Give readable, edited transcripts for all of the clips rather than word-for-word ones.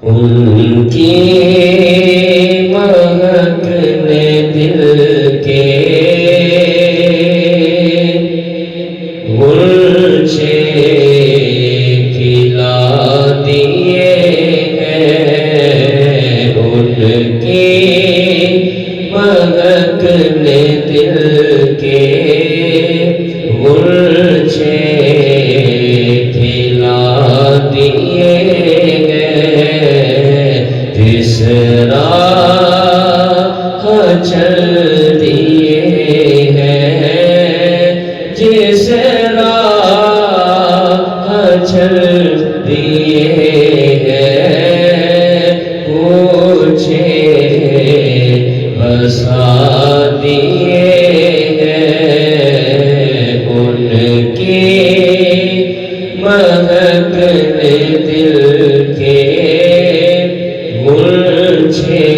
ان کی مہک نے دل کے گلچے کھلا دیے ہیں، ان کی مہک نے دل کے گلچے کھلا دیے ہیں، جس راہ چل دیے ہیں، جس راہ چل دیے ہیں، کوچے بسا دیے ہیں، ان کی مہک نے دل کے گلچے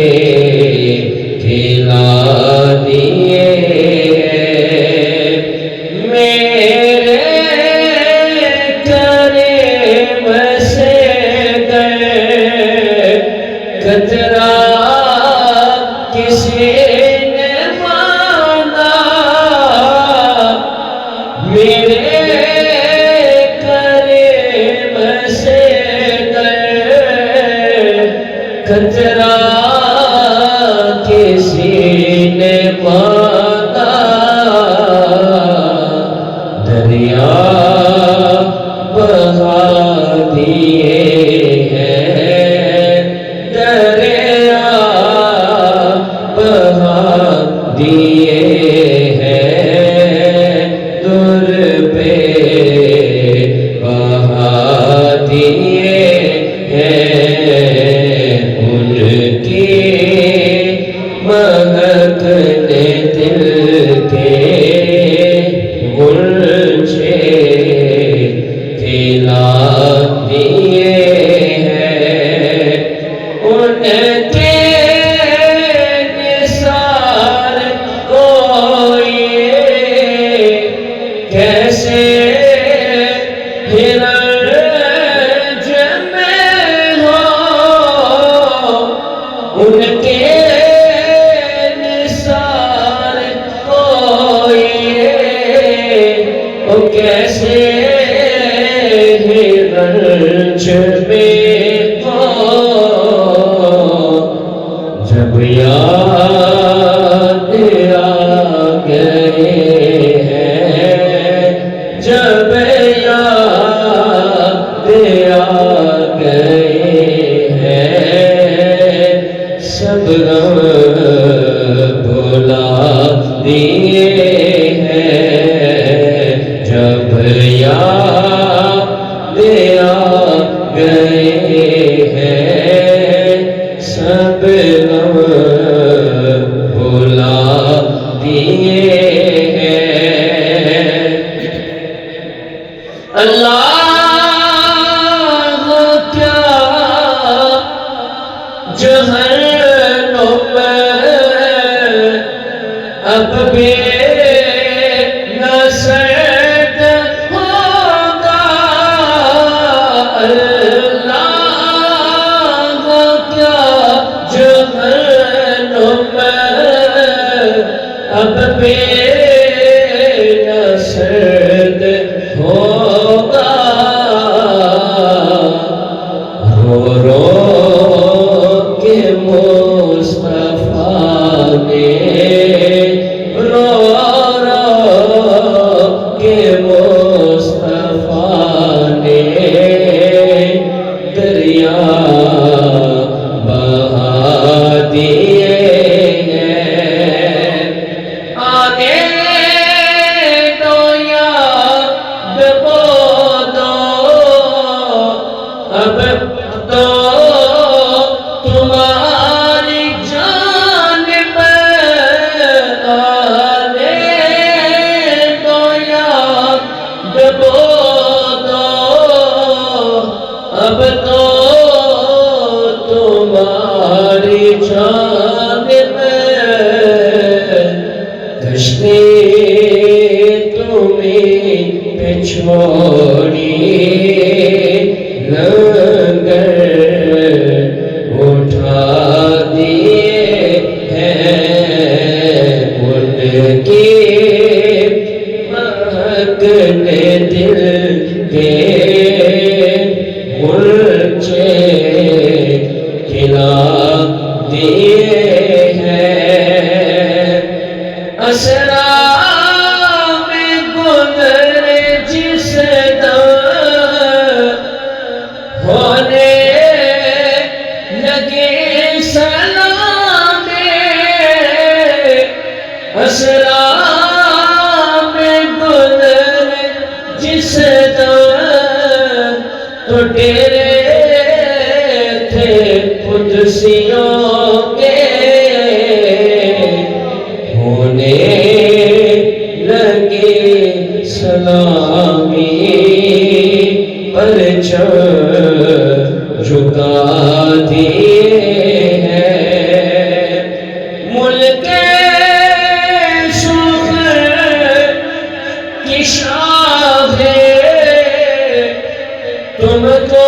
کھلا دیے ہیں، میرے کرم سے گئے قطرہ کسی نے مانگا، میرے کرم سے گئے قطرہ کسی نے مانگا، دریا بہا دیے ہیں، دریا بہا دیے ہیں، در پہ بہا دیے ہیں، ان کی مہک نے دل کے گلچے کھلا دیے ہیں، ان کے نثار کوئی کیسے ہرج میں ہو، ان کے نثار کوئی وہ کیسے ہرج میں ہو، جب یاد آ گئے ہیں، جب یاد آ گئے ہیں، سب غم بھلا دیے ہیں، جب یاد آ گئے ہیں، سب غم بھلا دیے ہیں، اللہ کیا جہنم اب بھی نہ سرد ہوگا، اللہ کیا جہنم اب بھی نہ سرد ہوگا، رو رو کے مصطفیٰ نے، رو رو کے مصطفیٰ نے دریا بہا دیے ہیں، آنے دو یاد کو دو، اب تو تمہاری جانب آنے دو یاد کو دو، اب تو تمہاری جانب کشتی تمہیں پہ چھوڑی لنگر نے دل کے غنچے کھلا دیے ہیں اسرا میں گزرے جس دم ہونے لگے سلام اسرا میں گزرے جس دم تو ڈیرے تھے قدسیوں کے ہونے لگے سلامی پرچم جھکا دیے ہیں ملک شکر کی شاہ ہے تم کو